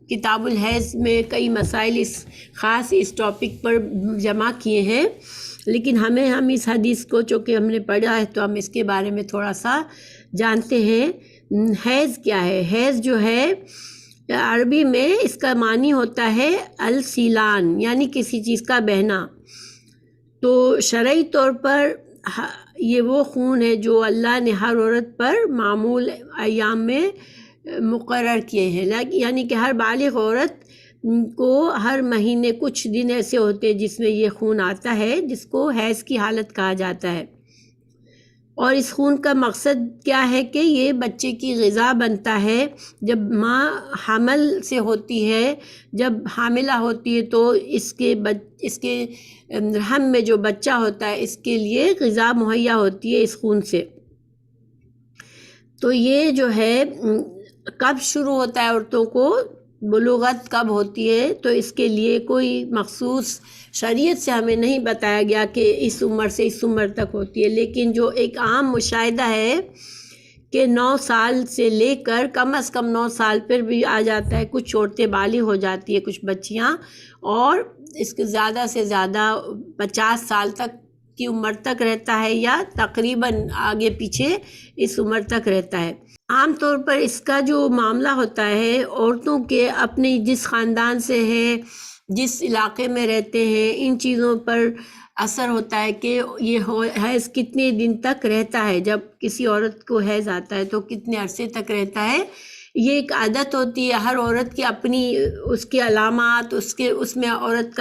کتاب الحیض میں کئی مسائل خاص اس ٹاپک پر جمع کیے ہیں، لیکن ہم اس حدیث کو چونکہ ہم نے پڑھا ہے تو ہم اس کے بارے میں تھوڑا سا جانتے ہیں۔ حیض کیا ہے؟ حیض جو ہے عربی میں اس کا معنی ہوتا ہے السیلان، یعنی کسی چیز کا بہنا۔ تو شرعی طور پر یہ وہ خون ہے جو اللہ نے ہر عورت پر معمول ایام میں مقرر کیے ہیں، یعنی کہ ہر بالغ عورت کو ہر مہینے کچھ دن ایسے ہوتے ہیں جس میں یہ خون آتا ہے، جس کو حیض کی حالت کہا جاتا ہے۔ اور اس خون کا مقصد کیا ہے کہ یہ بچے کی غذا بنتا ہے۔ جب ماں حمل سے ہوتی ہے، جب حاملہ ہوتی ہے تو اس کے رحم میں جو بچہ ہوتا ہے اس کے لیے غذا مہیا ہوتی ہے اس خون سے۔ تو یہ جو ہے کب شروع ہوتا ہے عورتوں کو، بلوغت کب ہوتی ہے، تو اس کے لیے کوئی مخصوص شریعت سے ہمیں نہیں بتایا گیا کہ اس عمر سے اس عمر تک ہوتی ہے، لیکن جو ایک عام مشاہدہ ہے کہ 9 سال سے لے کر کم از کم 9 سال پر بھی آ جاتا ہے، کچھ عورتیں بالغ ہو جاتی ہے، کچھ بچیاں، اور اس کے زیادہ سے زیادہ 50 سال تک کی عمر تک رہتا ہے، یا تقریباً آگے پیچھے اس عمر تک رہتا ہے۔ عام طور پر اس کا جو معاملہ ہوتا ہے عورتوں کے اپنے جس خاندان سے ہے، جس علاقے میں رہتے ہیں، ان چیزوں پر اثر ہوتا ہے کہ یہ حیض کتنے دن تک رہتا ہے۔ جب کسی عورت کو حیض آتا ہے تو کتنے عرصے تک رہتا ہے، یہ ایک عادت ہوتی ہے ہر عورت کی اپنی، اس کے علامات، اس میں عورت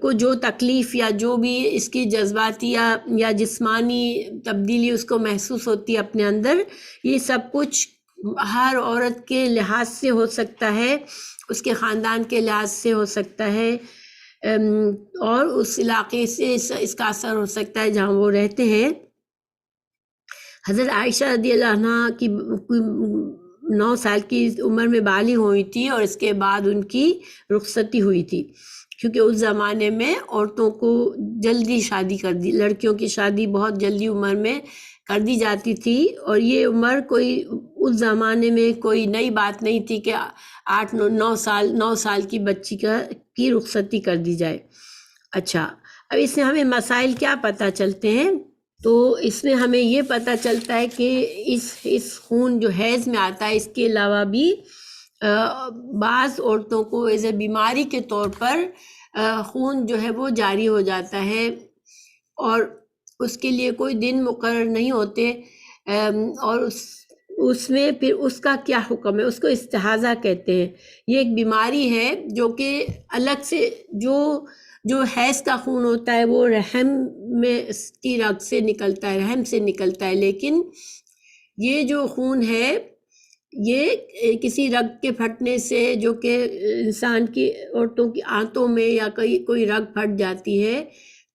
کو جو تکلیف یا جو بھی اس کی جذباتی یا جسمانی تبدیلی اس کو محسوس ہوتی ہے اپنے اندر، یہ سب کچھ ہر عورت کے لحاظ سے ہو سکتا ہے، اس کے خاندان کے لحاظ سے ہو سکتا ہے، اور اس علاقے سے اس کا اثر ہو سکتا ہے جہاں وہ رہتے ہیں۔ حضرت عائشہ رضی اللہ عنہا کی 9 سال کی عمر میں بالغ ہوئی تھی، اور اس کے بعد ان کی رخصتی ہوئی تھی، کیونکہ اس زمانے میں عورتوں کو جلدی شادی کر دی، لڑکیوں کی شادی بہت جلدی عمر میں کر دی جاتی تھی، اور یہ عمر کوئی اس زمانے میں کوئی نئی بات نہیں تھی کہ 9 سال کی بچی کی رخصتی کر دی جائے۔ اچھا، اب اس سے ہمیں مسائل کیا پتہ چلتے ہیں تو اس میں ہمیں یہ پتہ چلتا ہے کہ اس خون جو حیض میں آتا ہے، اس کے علاوہ بھی بعض عورتوں کو ایز اے بیماری کے طور پر خون جو ہے وہ جاری ہو جاتا ہے، اور اس کے لیے کوئی دن مقرر نہیں ہوتے، اور اس میں پھر اس کا کیا حکم ہے، اس کو استحاضہ کہتے ہیں۔ یہ ایک بیماری ہے جو کہ الگ سے جو حیض کا خون ہوتا ہے وہ رحم میں کی رگ سے نکلتا ہے، رحم سے نکلتا ہے، لیکن یہ جو خون ہے یہ کسی رگ کے پھٹنے سے، جو کہ انسان کی عورتوں کی آنتوں میں یا کوئی رگ پھٹ جاتی ہے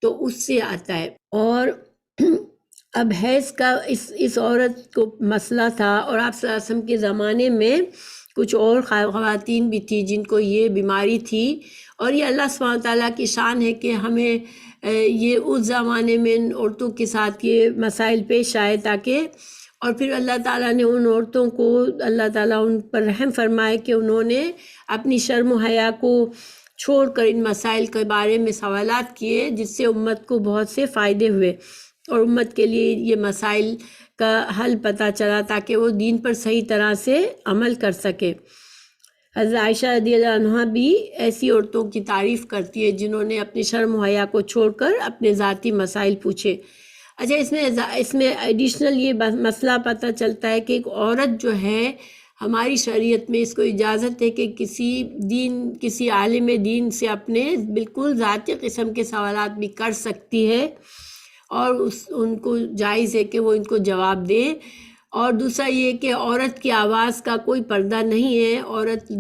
تو اس سے آتا ہے۔ اور اب حیض کا اس عورت کو مسئلہ تھا، اور آپ صلی اللہ علیہ وسلم کے زمانے میں کچھ اور خواتین بھی تھی جن کو یہ بیماری تھی، اور یہ اللہ سبحانہ تعالیٰ کی شان ہے کہ ہمیں یہ اس زمانے میں ان عورتوں کے ساتھ یہ مسائل پیش آئے، تاکہ اور پھر اللہ تعالیٰ نے ان عورتوں کو، اللہ تعالیٰ ان پر رحم فرمائے کہ انہوں نے اپنی شرم و حیا کو چھوڑ کر ان مسائل کے بارے میں سوالات کیے، جس سے امت کو بہت سے فائدے ہوئے، اور امت کے لیے یہ مسائل کا حل پتہ چلا تاکہ وہ دین پر صحیح طرح سے عمل کر سکے۔ حضرت عائشہ رضی اللہ عنہ بھی ایسی عورتوں کی تعریف کرتی ہے جنہوں نے اپنی شرم و حیا کو چھوڑ کر اپنے ذاتی مسائل پوچھے۔ اچھا، اس میں ایڈیشنل یہ مسئلہ پتہ چلتا ہے کہ ایک عورت جو ہے، ہماری شریعت میں اس کو اجازت ہے کہ کسی عالم دین سے اپنے بالکل ذاتی قسم کے سوالات بھی کر سکتی ہے، اور ان کو جائز ہے کہ وہ ان کو جواب دے۔ اور دوسرا یہ کہ عورت کی آواز کا کوئی پردہ نہیں ہے، عورت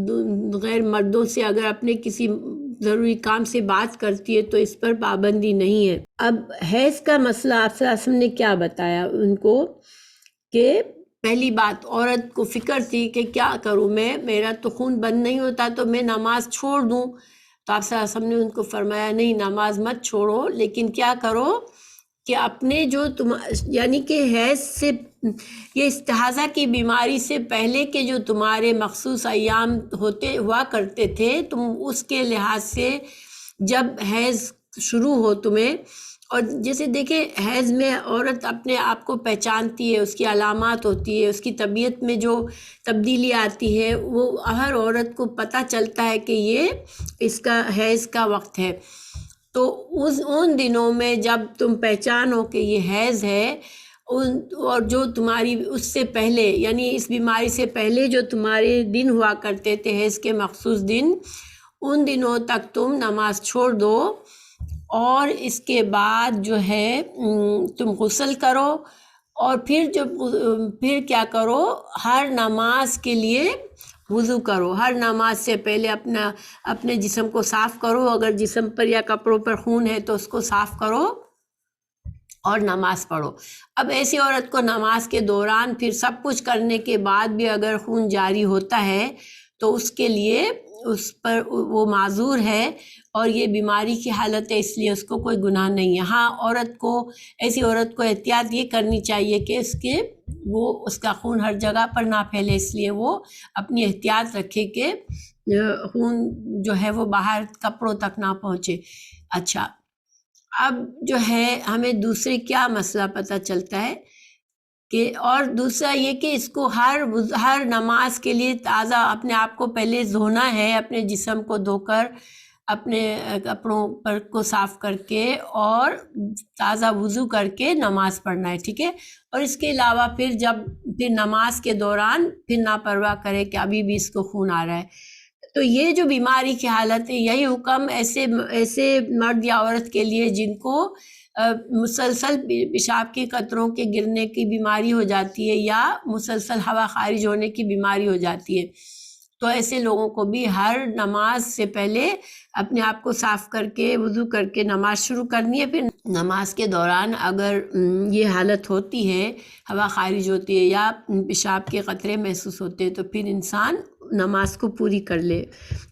غیر مردوں سے اگر اپنے کسی ضروری کام سے بات کرتی ہے تو اس پر پابندی نہیں ہے۔ اب حیض کا مسئلہ آپ صلی اللہ علیہ وسلم نے کیا بتایا ان کو، کہ پہلی بات عورت کو فکر تھی کہ کیا کروں میں، میرا تو خون بند نہیں ہوتا تو میں نماز چھوڑ دوں، تو آپ صلی اللہ علیہ وسلم نے ان کو فرمایا نہیں، نماز مت چھوڑو، لیکن کیا کرو کہ اپنے جو یعنی کہ حیض سے، یہ استحاضہ کی بیماری سے پہلے کے جو تمہارے مخصوص ایام ہوا کرتے تھے، تم اس کے لحاظ سے جب حیض شروع ہو تمہیں، اور جیسے دیکھیں حیض میں عورت اپنے آپ کو پہچانتی ہے، اس کی علامات ہوتی ہے، اس کی طبیعت میں جو تبدیلی آتی ہے وہ ہر عورت کو پتہ چلتا ہے کہ یہ اس کا حیض کا وقت ہے۔ تو ان دنوں میں جب تم پہچانو کہ یہ حیض ہے، اور جو تمہاری اس سے پہلے یعنی اس بیماری سے پہلے جو تمہارے دن ہوا کرتے تھے حیض کے مخصوص دن، ان دنوں تک تم نماز چھوڑ دو، اور اس کے بعد جو ہے تم غسل کرو، اور پھر کیا کرو، ہر نماز کے لیے وضو کرو، ہر نماز سے پہلے اپنے جسم کو صاف کرو، اگر جسم پر یا کپڑوں پر خون ہے تو اس کو صاف کرو اور نماز پڑھو۔ اب ایسی عورت کو نماز کے دوران پھر سب کچھ کرنے کے بعد بھی اگر خون جاری ہوتا ہے تو اس کے لیے اس پر وہ معذور ہے، اور یہ بیماری کی حالت ہے، اس لیے اس کو کوئی گناہ نہیں ہے۔ ہاں، ایسی عورت کو احتیاط یہ کرنی چاہیے کہ اس کا خون ہر جگہ پر نہ پھیلے، اس لیے وہ اپنی احتیاط رکھے کہ خون جو ہے وہ باہر کپڑوں تک نہ پہنچے۔ اچھا، اب جو ہے ہمیں دوسرے کیا مسئلہ پتہ چلتا ہے کہ، اور دوسرا یہ کہ اس کو ہر نماز کے لیے تازہ اپنے آپ کو پہلے دھونا ہے، اپنے جسم کو دھو کر اپنے کپڑوں پر کو صاف کر کے اور تازہ وضو کر کے نماز پڑھنا ہے، ٹھیک ہے۔ اور اس کے علاوہ پھر نماز کے دوران پھر نہ پرواہ کرے کہ ابھی بھی اس کو خون آ رہا ہے۔ تو یہ جو بیماری کی حالت ہے، یہی حکم ایسے مرد یا عورت کے لیے جن کو مسلسل پیشاب کے قطروں کے گرنے کی بیماری ہو جاتی ہے یا مسلسل ہوا خارج ہونے کی بیماری ہو جاتی ہے، تو ایسے لوگوں کو بھی ہر نماز سے پہلے اپنے آپ کو صاف کر کے وضو کر کے نماز شروع کرنی ہے۔ پھر نماز کے دوران اگر یہ حالت ہوتی ہے، ہوا خارج ہوتی ہے یا پیشاب کے قطرے محسوس ہوتے ہیں، تو پھر انسان نماز کو پوری کر لے،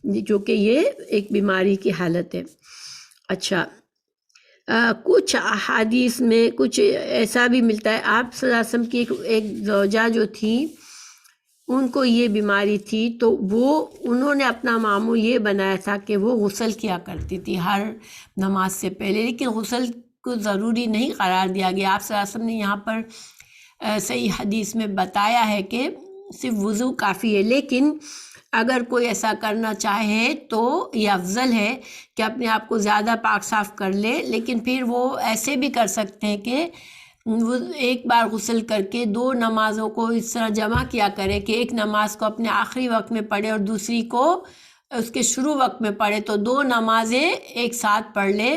جو کہ یہ ایک بیماری کی حالت ہے۔ اچھا، کچھ احادیث میں کچھ ایسا بھی ملتا ہے، آپ صلی اللہ علیہ وسلم کی ایک زوجہ جو تھی، ان کو یہ بیماری تھی، تو انہوں نے اپنا معمول یہ بنایا تھا کہ وہ غسل کیا کرتی تھی ہر نماز سے پہلے، لیکن غسل کو ضروری نہیں قرار دیا گیا۔ آپ صلی اللہ علیہ وسلم نے یہاں پر صحیح حدیث میں بتایا ہے کہ صرف وضو کافی ہے، لیکن اگر کوئی ایسا کرنا چاہے تو یہ افضل ہے کہ اپنے آپ کو زیادہ پاک صاف کر لے، لیکن پھر وہ ایسے بھی کر سکتے ہیں کہ وہ ایک بار غسل کر کے 2 نمازوں کو اس طرح جمع کیا کرے کہ ایک نماز کو اپنے آخری وقت میں پڑھے اور دوسری کو اس کے شروع وقت میں پڑھے، تو 2 نمازیں ایک ساتھ پڑھ لے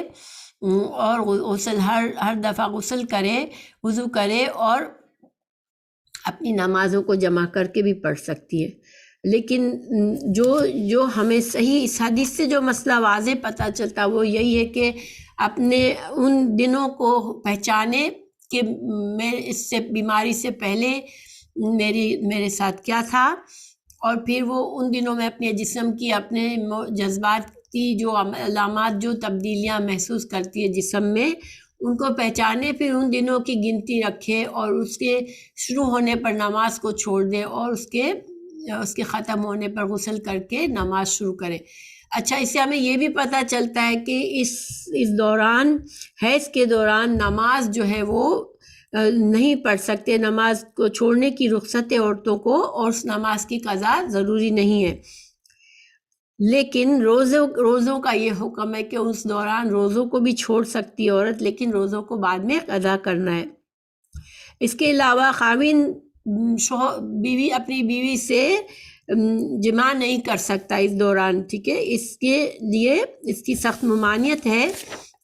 اور غسل ہر دفعہ غسل کرے، وضو کرے اور اپنی نمازوں کو جمع کر کے بھی پڑھ سکتی ہے۔ لیکن جو ہمیں صحیح اس حدیث سے جو مسئلہ واضح پتہ چلتا وہ یہی ہے کہ اپنے ان دنوں کو پہچانے کہ میں اس سے بیماری سے پہلے میرے ساتھ کیا تھا، اور پھر وہ ان دنوں میں اپنے جسم کی، اپنے جذبات کی جو علامات، جو تبدیلیاں محسوس کرتی ہے جسم میں، ان کو پہچانے، پھر ان دنوں کی گنتی رکھے اور اس کے شروع ہونے پر نماز کو چھوڑ دے اور اس کے ختم ہونے پر غسل کر کے نماز شروع کرے۔ اچھا، اس سے ہمیں یہ بھی پتہ چلتا ہے کہ اس دوران، حیض کے دوران نماز جو ہے وہ نہیں پڑھ سکتے، نماز کو چھوڑنے کی رخصت ہے عورتوں کو، اور اس نماز کی قضا ضروری نہیں ہے۔ لیکن روزوں کا یہ حکم ہے کہ اس دوران روزوں کو بھی چھوڑ سکتی ہے عورت، لیکن روزوں کو بعد میں قضا کرنا ہے۔ اس کے علاوہ خاوند بیوی اپنی بیوی سے جماع نہیں کر سکتا اس دوران، ٹھیک ہے۔ اس کے لیے اس کی سخت ممانعت ہے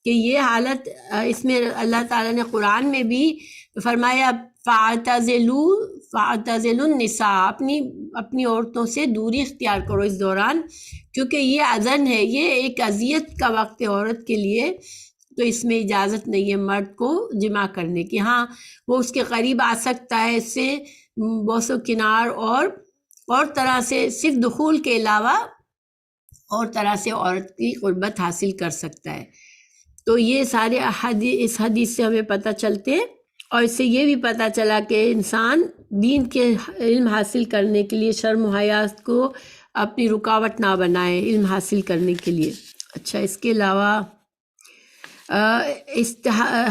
کہ یہ حالت، اس میں اللہ تعالیٰ نے قرآن میں بھی فرمایا فَاعْتَزِلُوا النِّسَاءَ، اپنی عورتوں سے دوری اختیار کرو اس دوران، کیونکہ یہ اذن ہے، یہ ایک اذیت کا وقت ہے عورت کے لیے، تو اس میں اجازت نہیں ہے مرد کو جماع کرنے کی۔ ہاں، وہ اس کے قریب آ سکتا ہے، اس سے بوس و کنار اور طرح سے، صرف دخول کے علاوہ اور طرح سے عورت کی قربت حاصل کر سکتا ہے۔ تو یہ سارے اس حدیث سے ہمیں پتہ چلتے ہیں، اور اس سے یہ بھی پتہ چلا کہ انسان دین کے علم حاصل کرنے کے لیے شرم و حیات کو اپنی رکاوٹ نہ بنائے علم حاصل کرنے کے لیے۔ اچھا، اس کے علاوہ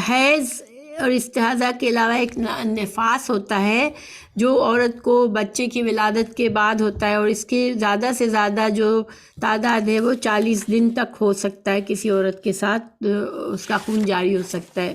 حیض اور استحاضہ کے علاوہ ایک نفاس ہوتا ہے جو عورت کو بچے کی ولادت کے بعد ہوتا ہے، اور اس کے زیادہ سے زیادہ جو تعداد ہے وہ 40 دن تک ہو سکتا ہے، کسی عورت کے ساتھ اس کا خون جاری ہو سکتا ہے۔